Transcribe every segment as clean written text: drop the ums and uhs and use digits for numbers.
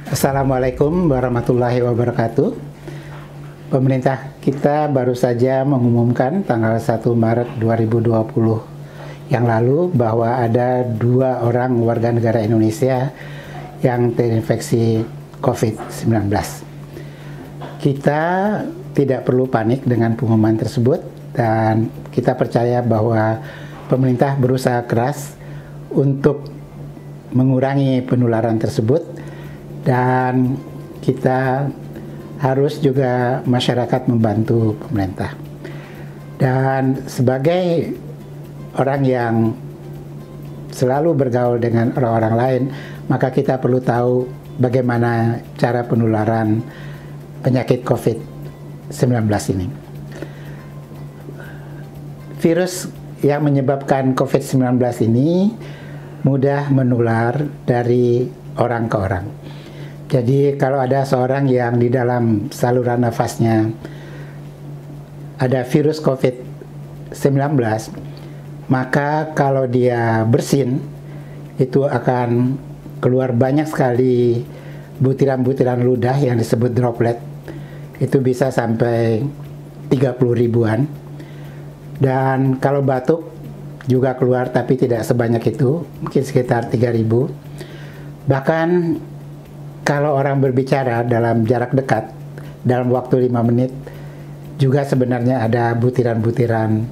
Assalamualaikum warahmatullahi wabarakatuh. Pemerintah kita baru saja mengumumkan tanggal 1 Maret 2020 yang lalu bahwa ada 2 orang warga negara Indonesia yang terinfeksi COVID-19. Kita tidak perlu panik dengan pengumuman tersebut dan kita percaya bahwa pemerintah berusaha keras untuk mengurangi penularan tersebut, dan kita harus juga masyarakat membantu pemerintah. Dan sebagai orang yang selalu bergaul dengan orang-orang lain, maka kita perlu tahu bagaimana cara penularan penyakit COVID-19 ini. Virus yang menyebabkan COVID-19 ini mudah menular dari orang ke orang. Jadi kalau ada seorang yang di dalam saluran nafasnya ada virus COVID-19, maka kalau dia bersin, itu akan keluar banyak sekali butiran-butiran ludah yang disebut droplet. Itu bisa sampai 30 ribuan. Dan kalau batuk juga keluar, tapi tidak sebanyak itu, mungkin sekitar 3.000. Bahkan kalau orang berbicara dalam jarak dekat, dalam waktu 5 menit, juga sebenarnya ada butiran-butiran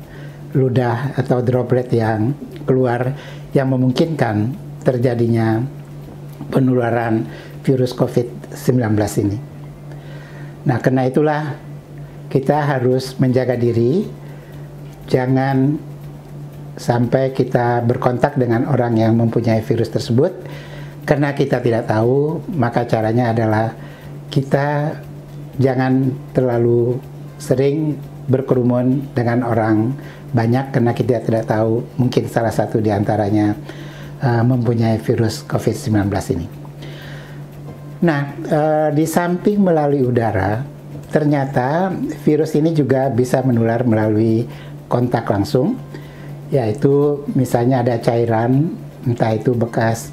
ludah atau droplet yang keluar, yang memungkinkan terjadinya penularan virus COVID-19 ini. Nah, karena itulah kita harus menjaga diri, jangan sampai kita berkontak dengan orang yang mempunyai virus tersebut. Karena kita tidak tahu, maka caranya adalah kita jangan terlalu sering berkerumun dengan orang banyak, karena kita tidak tahu, mungkin salah satu di antaranya mempunyai virus COVID-19 ini. Nah, di samping melalui udara, ternyata virus ini juga bisa menular melalui kontak langsung, yaitu misalnya ada cairan, entah itu bekas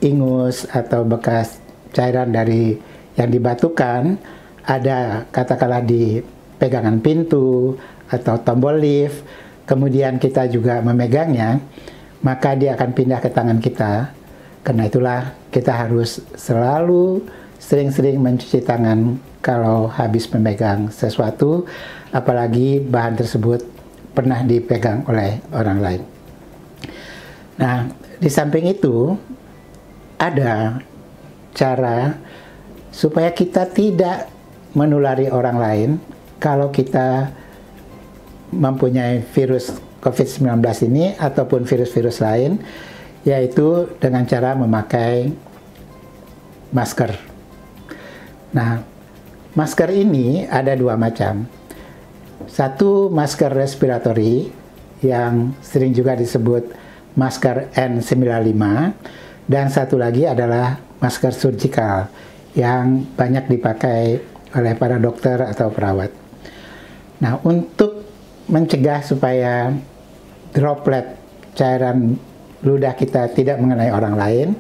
ingus atau bekas cairan dari yang dibatukan, ada katakanlah di pegangan pintu atau tombol lift, kemudian kita juga memegangnya, maka dia akan pindah ke tangan kita. Karena itulah kita harus selalu sering-sering mencuci tangan kalau habis memegang sesuatu, apalagi bahan tersebut pernah dipegang oleh orang lain. Nah, di samping itu ada cara supaya kita tidak menulari orang lain kalau kita mempunyai virus COVID-19 ini ataupun virus-virus lain, yaitu dengan cara memakai masker. Nah, masker ini ada 2 macam. Satu, masker respiratori yang sering juga disebut masker N95, dan satu lagi adalah masker surgical yang banyak dipakai oleh para dokter atau perawat. Nah, untuk mencegah supaya droplet cairan ludah kita tidak mengenai orang lain,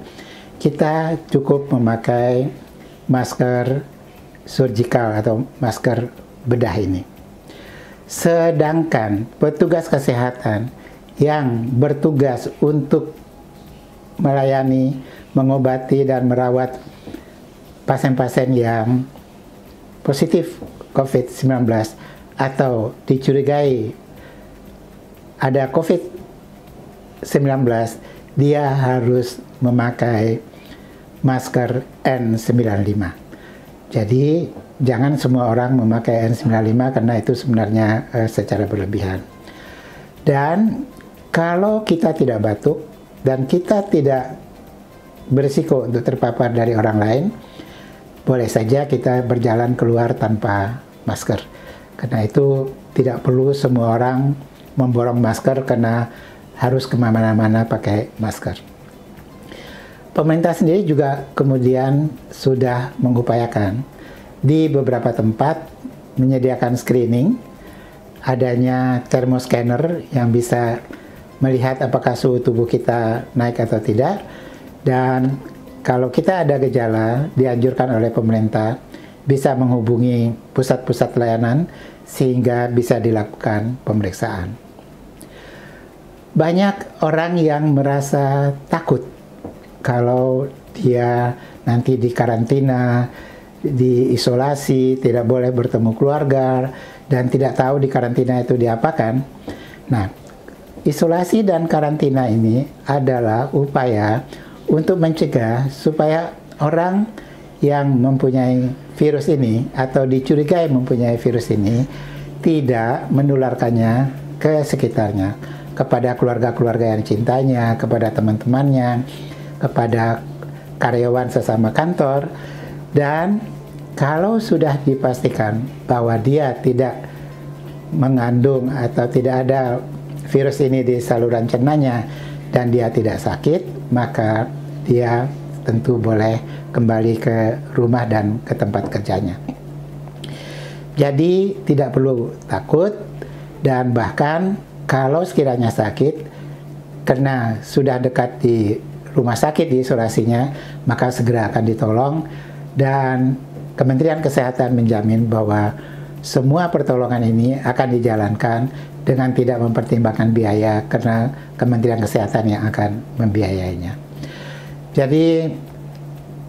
kita cukup memakai masker surgical atau masker bedah ini. Sedangkan petugas kesehatan yang bertugas untuk melayani, mengobati, dan merawat pasien-pasien yang positif COVID-19 atau dicurigai ada COVID-19, dia harus memakai masker N95. Jadi jangan semua orang memakai N95 karena itu sebenarnya secara berlebihan. Dan kalau kita tidak batuk dan kita tidak berisiko untuk terpapar dari orang lain, boleh saja kita berjalan keluar tanpa masker. Karena itu tidak perlu semua orang memborong masker karena harus kemana-mana pakai masker. Pemerintah sendiri juga kemudian sudah mengupayakan di beberapa tempat menyediakan screening, adanya thermoscanner yang bisa melihat apakah suhu tubuh kita naik atau tidak, dan kalau kita ada gejala, dianjurkan oleh pemerintah bisa menghubungi pusat-pusat layanan sehingga bisa dilakukan pemeriksaan. Banyak orang yang merasa takut kalau dia nanti di karantina, diisolasi, tidak boleh bertemu keluarga, dan tidak tahu di karantina itu diapakan. Nah, isolasi dan karantina ini adalah upaya untuk mencegah supaya orang yang mempunyai virus ini atau dicurigai mempunyai virus ini tidak menularkannya ke sekitarnya, kepada keluarga-keluarga yang cintanya, kepada teman-temannya, kepada karyawan sesama kantor. Dan kalau sudah dipastikan bahwa dia tidak mengandung atau tidak ada virus ini di saluran cernanya dan dia tidak sakit, maka dia tentu boleh kembali ke rumah dan ke tempat kerjanya. Jadi tidak perlu takut, dan bahkan kalau sekiranya sakit, karena sudah dekat di rumah sakit di isolasinya, maka segera akan ditolong, dan Kementerian Kesehatan menjamin bahwa semua pertolongan ini akan dijalankan dengan tidak mempertimbangkan biaya, karena Kementerian Kesehatan yang akan membiayainya. Jadi,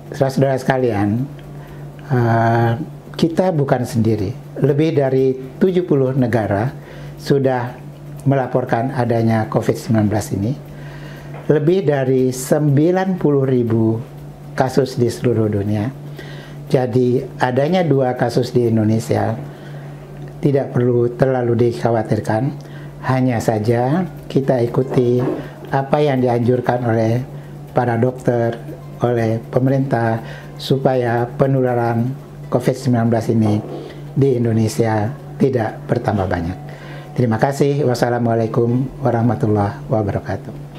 saudara-saudara sekalian, kita bukan sendiri. Lebih dari 70 negara sudah melaporkan adanya COVID-19 ini. Lebih dari 90.000 kasus di seluruh dunia. Jadi, adanya 2 kasus di Indonesia tidak perlu terlalu dikhawatirkan. Hanya saja kita ikuti apa yang dianjurkan oleh para dokter, oleh pemerintah, supaya penularan COVID-19 ini di Indonesia tidak bertambah banyak. Terima kasih. Wassalamualaikum warahmatullahi wabarakatuh.